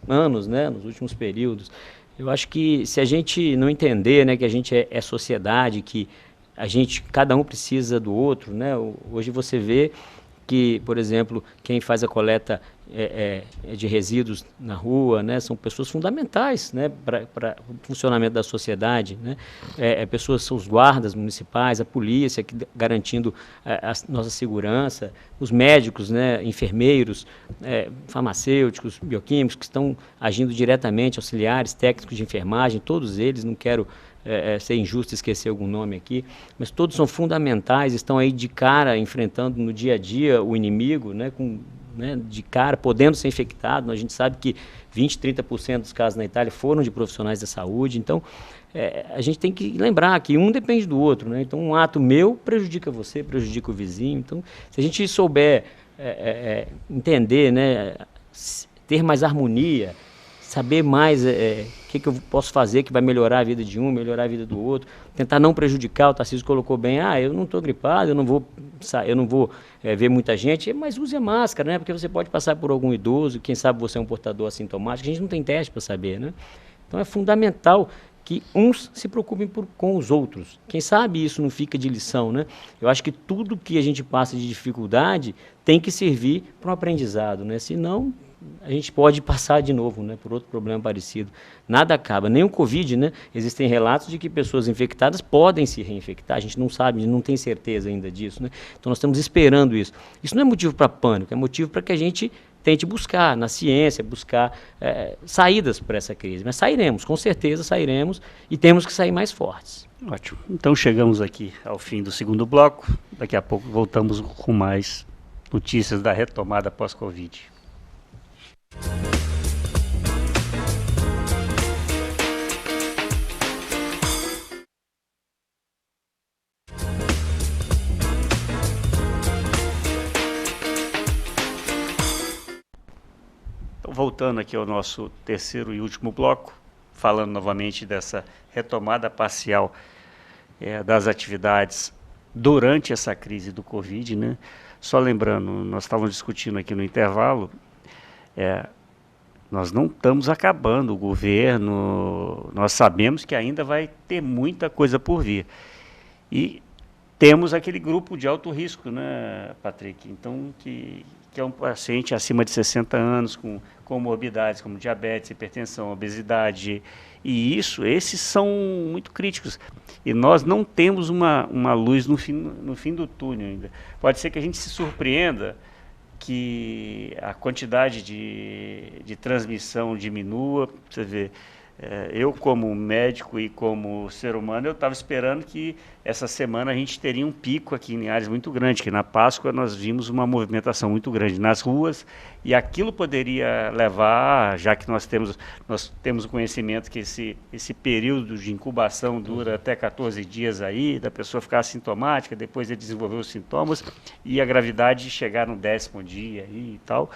anos, né? Nos últimos períodos. Eu acho que se a gente não entender, né, que a gente é sociedade, que cada um precisa do outro, né? Hoje você vê que, por exemplo, quem faz a coleta de resíduos na rua, né, são pessoas fundamentais, né, para o funcionamento da sociedade, né? Pessoas, são os guardas municipais, a polícia garantindo a nossa segurança, os médicos, né, enfermeiros, farmacêuticos, bioquímicos que estão agindo diretamente, auxiliares, técnicos de enfermagem, todos eles, não quero ser injusto esquecer algum nome aqui, mas todos são fundamentais, estão aí de cara enfrentando no dia a dia o inimigo, né, de cara, podendo ser infectado. A gente sabe que 20%, 30% dos casos na Itália foram de profissionais da saúde, então a gente tem que lembrar que um depende do outro, né? Então um ato meu prejudica você, prejudica o vizinho, então se a gente souber entender, né, ter mais harmonia, saber mais o que eu posso fazer que vai melhorar a vida de um, melhorar a vida do outro, tentar não prejudicar. O Tarcísio colocou bem, eu não estou gripado, eu não vou ver muita gente, mas use a máscara, né? Porque você pode passar por algum idoso, quem sabe você é um portador assintomático, a gente não tem teste para saber, né? Então é fundamental que uns se preocupem com os outros. Quem sabe isso não fica de lição, né? Eu acho que tudo que a gente passa de dificuldade tem que servir para um aprendizado, né? Senão a gente pode passar de novo, né, por outro problema parecido. Nada acaba, nem o Covid, né? Existem relatos de que pessoas infectadas podem se reinfectar, a gente não sabe, não tem certeza ainda disso, né? Então nós estamos esperando isso. Isso não é motivo para pânico, é motivo para que a gente tente buscar na ciência, buscar saídas para essa crise. Mas sairemos, com certeza sairemos, e temos que sair mais fortes. Ótimo. Então chegamos aqui ao fim do segundo bloco. Daqui a pouco voltamos com mais notícias da retomada pós-Covid. Então, voltando aqui ao nosso terceiro e último bloco, falando novamente dessa retomada parcial das atividades durante essa crise do Covid, né? Só lembrando, nós estávamos discutindo aqui no intervalo, nós não estamos acabando o governo, nós sabemos que ainda vai ter muita coisa por vir. E temos aquele grupo de alto risco, né, Patrick? Então, que que é um paciente acima de 60 anos com comorbidades como diabetes, hipertensão, obesidade, e esses são muito críticos. E nós não temos uma luz no fim do túnel ainda. Pode ser que a gente se surpreenda que a quantidade de transmissão diminua. Você vê, eu como médico e como ser humano, eu estava esperando que essa semana a gente teria um pico aqui em Linhares muito grande, que na Páscoa nós vimos uma movimentação muito grande nas ruas, e aquilo poderia levar, já que nós temos o conhecimento que esse período de incubação dura até 14 dias aí, da pessoa ficar assintomática, depois de desenvolver os sintomas, e a gravidade chegar no 10º dia aí e tal.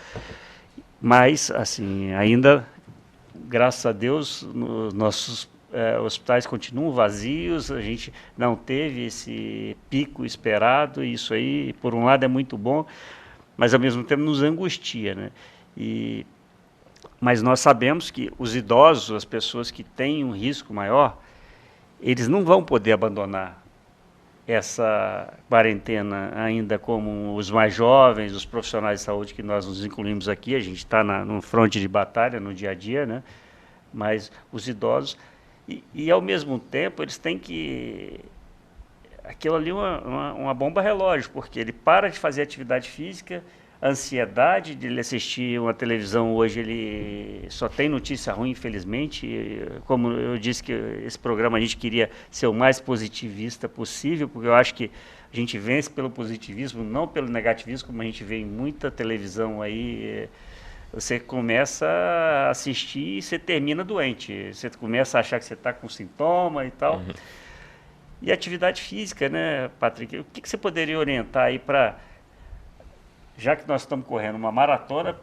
Mas, assim, ainda, graças a Deus, nossos hospitais continuam vazios, a gente não teve esse pico esperado, e isso aí, por um lado, é muito bom, mas ao mesmo tempo nos angustia, né? Mas nós sabemos que os idosos, as pessoas que têm um risco maior, eles não vão poder abandonar essa quarentena ainda como os mais jovens, os profissionais de saúde que nós nos incluímos aqui. A gente está no fronte de batalha no dia a dia, né? Mas os idosos, e ao mesmo tempo eles têm que... Aquilo ali é uma bomba relógio, porque ele para de fazer atividade física, a ansiedade de ele assistir uma televisão hoje, ele só tem notícia ruim, infelizmente. Como eu disse que esse programa a gente queria ser o mais positivista possível, porque eu acho que a gente vence pelo positivismo, não pelo negativismo, como a gente vê em muita televisão aí. Você começa a assistir e você termina doente, você começa a achar que você está com sintoma e tal. Uhum. E atividade física, né, Patrick? O que você poderia orientar aí para, já que nós estamos correndo uma maratona,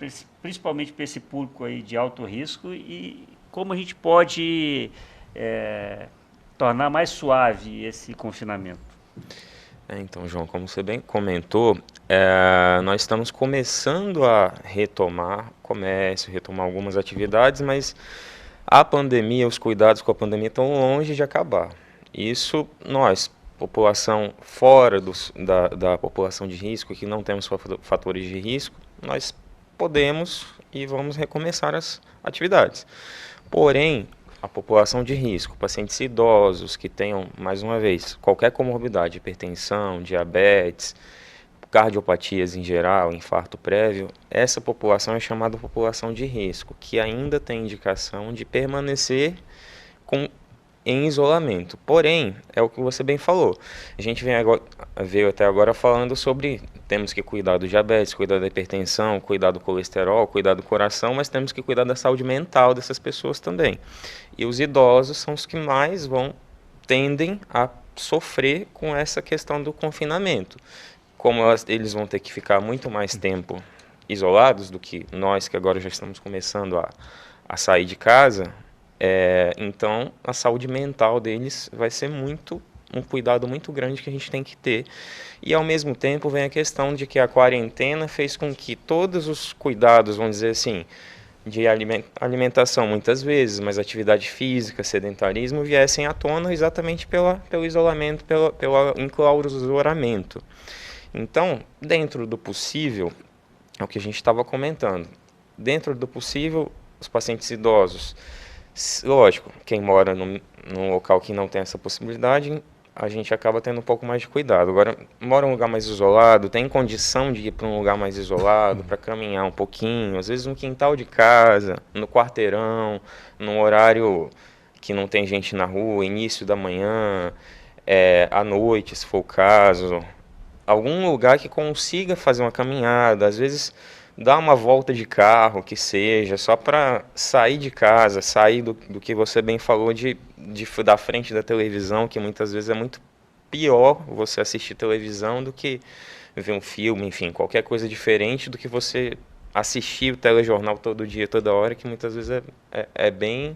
principalmente para esse público aí de alto risco, e como a gente pode tornar mais suave esse confinamento? Então, João, como você bem comentou, nós estamos começando a retomar comércio, retomar algumas atividades, mas a pandemia, os cuidados com a pandemia estão longe de acabar. Isso nós, população fora da população de risco, que não temos fatores de risco, nós podemos e vamos recomeçar as atividades. Porém, a população de risco, pacientes idosos que tenham, mais uma vez, qualquer comorbidade, hipertensão, diabetes, cardiopatias em geral, infarto prévio, essa população é chamada população de risco, que ainda tem indicação de permanecer em isolamento. Porém, é o que você bem falou. A gente veio até agora falando sobre temos que cuidar do diabetes, cuidar da hipertensão, cuidar do colesterol, cuidar do coração, mas temos que cuidar da saúde mental dessas pessoas também. E os idosos são os que mais tendem a sofrer com essa questão do confinamento. Como eles vão ter que ficar muito mais tempo isolados do que nós, que agora já estamos começando a sair de casa, então a saúde mental deles vai ser um cuidado muito grande que a gente tem que ter. E ao mesmo tempo vem a questão de que a quarentena fez com que todos os cuidados, vamos dizer assim, de alimentação muitas vezes, mas atividade física, sedentarismo, viessem à tona exatamente pelo isolamento, pelo enclausuramento. Então, dentro do possível, é o que a gente estava comentando, dentro do possível, os pacientes idosos, lógico, quem mora num local que não tem essa possibilidade, a gente acaba tendo um pouco mais de cuidado. Agora, mora em um lugar mais isolado, tem condição de ir para um lugar mais isolado, para caminhar um pouquinho, às vezes no quintal de casa, no quarteirão, num horário que não tem gente na rua, início da manhã, à noite, se for o caso. Algum lugar que consiga fazer uma caminhada, às vezes dar uma volta de carro, que seja, só para sair de casa, sair do que você bem falou da frente da televisão, que muitas vezes é muito pior você assistir televisão do que ver um filme, enfim, qualquer coisa diferente do que você assistir o telejornal todo dia, toda hora, que muitas vezes é bem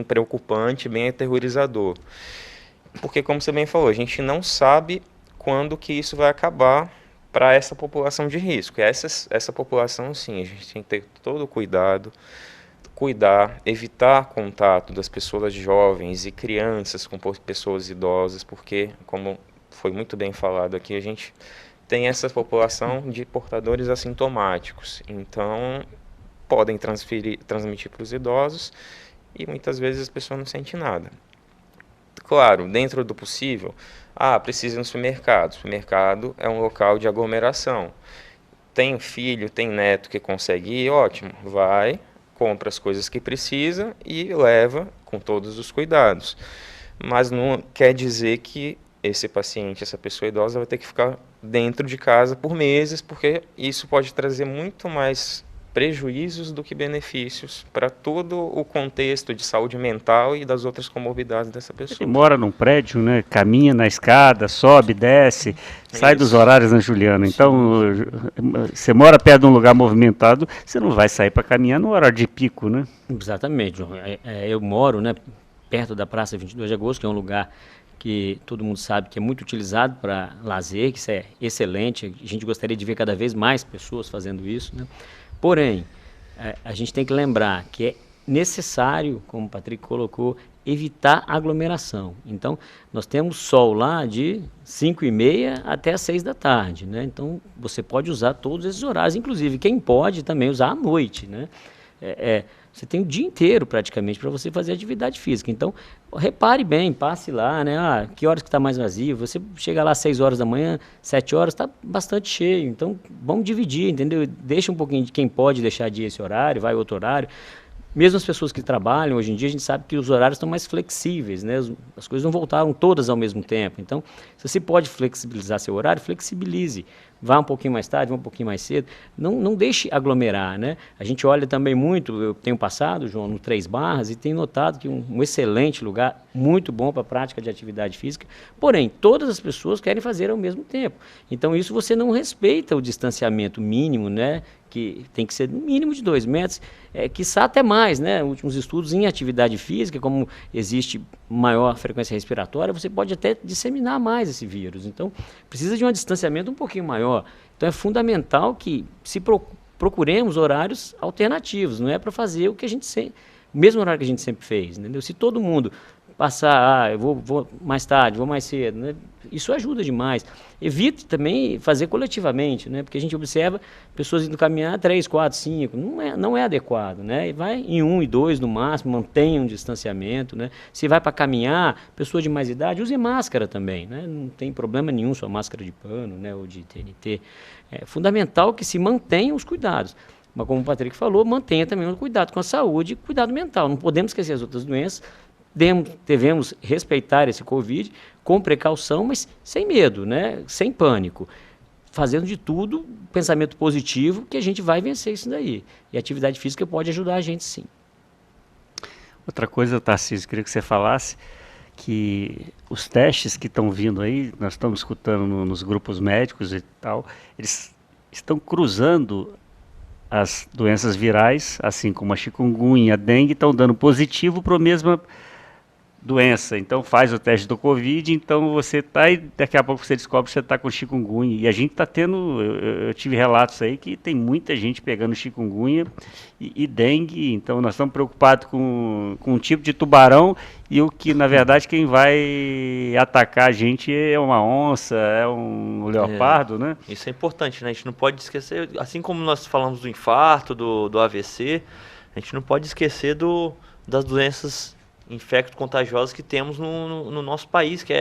preocupante, bem aterrorizador. Porque, como você bem falou, a gente não sabe quando que isso vai acabar para essa população de risco. E essa população, sim, a gente tem que ter todo o cuidado, evitar contato das pessoas jovens e crianças com pessoas idosas, porque, como foi muito bem falado aqui, a gente tem essa população de portadores assintomáticos. Então, podem transmitir para os idosos e muitas vezes as pessoas não sentem nada. Claro, dentro do possível, precisa ir no supermercado. O supermercado é um local de aglomeração. Tem filho, tem neto que consegue ir, ótimo, vai, compra as coisas que precisa e leva com todos os cuidados. Mas não quer dizer que esse paciente, essa pessoa idosa, vai ter que ficar dentro de casa por meses, porque isso pode trazer muito mais prejuízos do que benefícios para todo o contexto de saúde mental e das outras comorbidades dessa pessoa. Ele mora num prédio, né? Caminha na escada, sobe, desce, sai dos horários, né, Juliana? Então, você mora perto de um lugar movimentado, você não vai sair para caminhar no horário de pico, né? Exatamente, João. Eu moro, né, perto da Praça 22 de Agosto, que é um lugar que todo mundo sabe que é muito utilizado para lazer, que isso é excelente. A gente gostaria de ver cada vez mais pessoas fazendo isso, né? Porém, a gente tem que lembrar que é necessário, como o Patrick colocou, evitar aglomeração. Então, nós temos sol lá de 5h30 até as 6 da tarde, né? Então, você pode usar todos esses horários, inclusive quem pode também usar à noite, né? Você tem o dia inteiro praticamente para você fazer atividade física. Então, repare bem, passe lá, né? Que horas que está mais vazio? Você chega lá às 6 horas da manhã, 7 horas, está bastante cheio. Então, vamos dividir, entendeu? Deixa um pouquinho de quem pode deixar de ir esse horário, vai outro horário. Mesmo as pessoas que trabalham, hoje em dia, a gente sabe que os horários estão mais flexíveis, né? As coisas não voltaram todas ao mesmo tempo. Então, se você pode flexibilizar seu horário, flexibilize. Vá um pouquinho mais tarde, vá um pouquinho mais cedo. Não deixe aglomerar, né? A gente olha também muito, eu tenho passado, João, no Três Barras, e tenho notado que um excelente lugar, muito bom para a prática de atividade física, porém, todas as pessoas querem fazer ao mesmo tempo. Então, isso você não respeita o distanciamento mínimo, né? Que tem que ser no mínimo de 2 metros, quiçá até mais, né? Últimos estudos em atividade física, como existe maior frequência respiratória, você pode até disseminar mais esse vírus. Então, precisa de um distanciamento um pouquinho maior. Então, é fundamental que se procuremos horários alternativos, não é para fazer o mesmo horário que a gente sempre fez, entendeu? Se todo mundo passar, eu vou mais tarde, vou mais cedo, né? Isso ajuda demais. Evite também fazer coletivamente, né? Porque a gente observa pessoas indo caminhar 3, 4, 5, não é adequado, né? E vai em 1 e 2 no máximo, mantenha um distanciamento, né? Se vai para caminhar, pessoa de mais idade, use máscara também, né? Não tem problema nenhum sua máscara de pano, né? Ou de TNT. É fundamental que se mantenham os cuidados. Mas como o Patrick falou, mantenha também o cuidado com a saúde e cuidado mental. Não podemos esquecer as outras doenças. Devemos respeitar esse Covid com precaução, mas sem medo, né? Sem pânico, fazendo de tudo, pensamento positivo, que a gente vai vencer isso daí. E a atividade física pode ajudar a gente, sim. Outra coisa, Tarcísio, queria que você falasse que os testes que estão vindo aí, nós estamos escutando nos grupos médicos e tal, eles estão cruzando as doenças virais, assim como a chikungunya, a dengue, estão dando positivo para a mesma doença. Então faz o teste do Covid, então você está e daqui a pouco você descobre que você está com chikungunya. E a gente está tendo, eu tive relatos aí que tem muita gente pegando chikungunya e dengue, então nós estamos preocupados com um tipo de tubarão e o que, na verdade, quem vai atacar a gente é uma onça, é um leopardo, né? Isso é importante, né? A gente não pode esquecer, assim como nós falamos do infarto, do AVC, a gente não pode esquecer das doenças infecto-contagiosas que temos no nosso país, que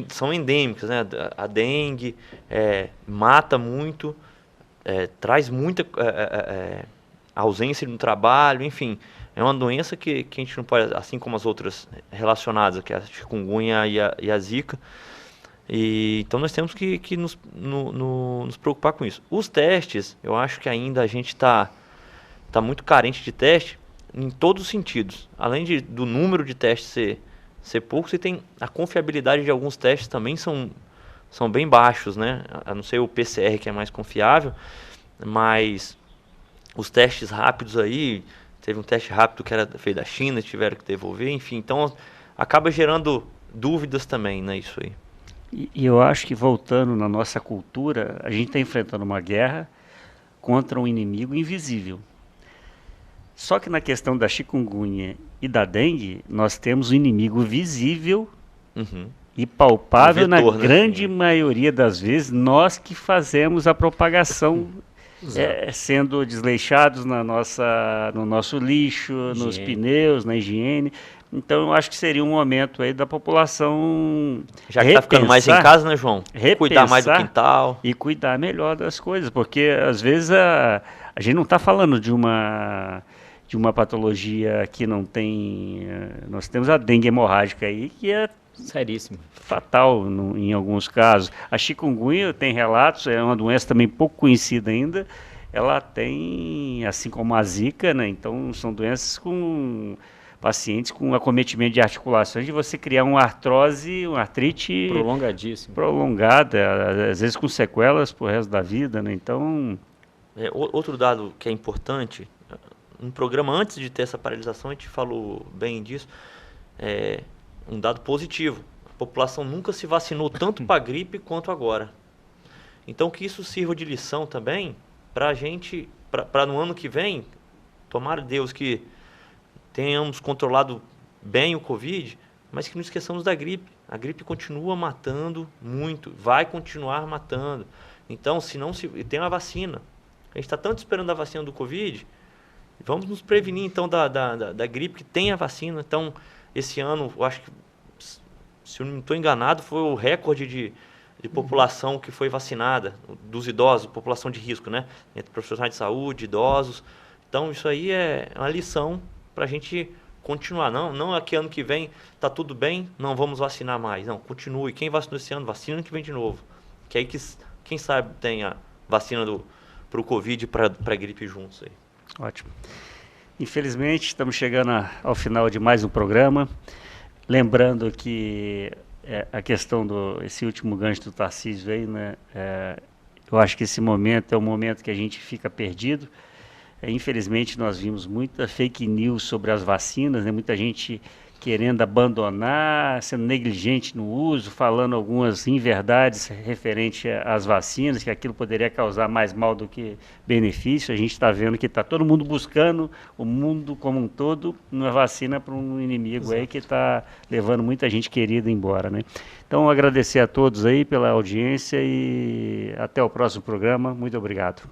são endêmicas, né? A dengue mata muito, traz muita ausência no trabalho, enfim, é uma doença que a gente não pode, assim como as outras relacionadas, que é a chikungunya e a zika, então nós temos que nos preocupar com isso. Os testes, eu acho que ainda a gente está muito carente de teste, em todos os sentidos. Além do número de testes ser pouco, você tem a confiabilidade de alguns testes também são bem baixos, né? A não ser o PCR, que é mais confiável, mas os testes rápidos aí, teve um teste rápido que era feito da China, tiveram que devolver, enfim, então acaba gerando dúvidas também, né, isso aí. E eu acho que, voltando na nossa cultura, a gente está enfrentando uma guerra contra um inimigo invisível. Só que na questão da chikungunya e da dengue, nós temos um inimigo visível E palpável Um vetor, na né? grande maioria das vezes, nós que fazemos a propagação, sendo desleixados no nosso lixo, nos Higiene. pneus, na higiene. Então, eu acho que seria um momento aí da população Já que tá ficando mais em casa, né, João? Cuidar mais do repensar quintal. e cuidar melhor das coisas, porque às vezes a gente não está falando de uma patologia que não tem. Nós temos a dengue hemorrágica aí, que é Seríssimo. fatal em alguns casos. A chikungunya tem relatos, é uma doença também pouco conhecida ainda. Ela tem, assim como a zika, né? Então são doenças com pacientes com acometimento de articulações, de você criar uma artrose, uma artrite Prolongadíssimo. prolongada, às vezes com sequelas pro resto da vida, né? Então, Outro dado que é importante, no programa antes de ter essa paralisação, a gente falou bem disso, um dado positivo. A população nunca se vacinou tanto para a gripe quanto agora. Então que isso sirva de lição também para a gente, para no ano que vem, tomara Deus que tenhamos controlado bem o Covid, mas que não esqueçamos da gripe. A gripe continua matando muito, vai continuar matando. Então, se não se tem uma vacina, a gente está tanto esperando a vacina do Covid, vamos nos prevenir então da gripe, que tem a vacina. Então, esse ano, eu acho que, se eu não estou enganado, foi o recorde de população que foi vacinada, dos idosos, população de risco, né? Entre profissionais de saúde, idosos. Então, isso aí é uma lição para a gente continuar. Não é que ano que vem está tudo bem, não vamos vacinar mais. Não, continue. Quem vacinou esse ano, vacina ano que vem de novo. Que aí, quem sabe, tem a vacina para o Covid e para a gripe juntos aí. ótimo. Infelizmente, estamos chegando ao final de mais um programa. Lembrando que a questão esse último gancho do Tarcísio aí, né? Eu acho que esse momento é um momento que a gente fica perdido. Infelizmente, nós vimos muita fake news sobre as vacinas, né? Muita gente querendo abandonar, sendo negligente no uso, falando algumas inverdades referente às vacinas, que aquilo poderia causar mais mal do que benefício. A gente está vendo que está todo mundo buscando, o mundo como um todo, uma vacina para um inimigo aí que está levando muita gente querida embora, né? Então, agradecer a todos aí pela audiência e até o próximo programa. Muito obrigado.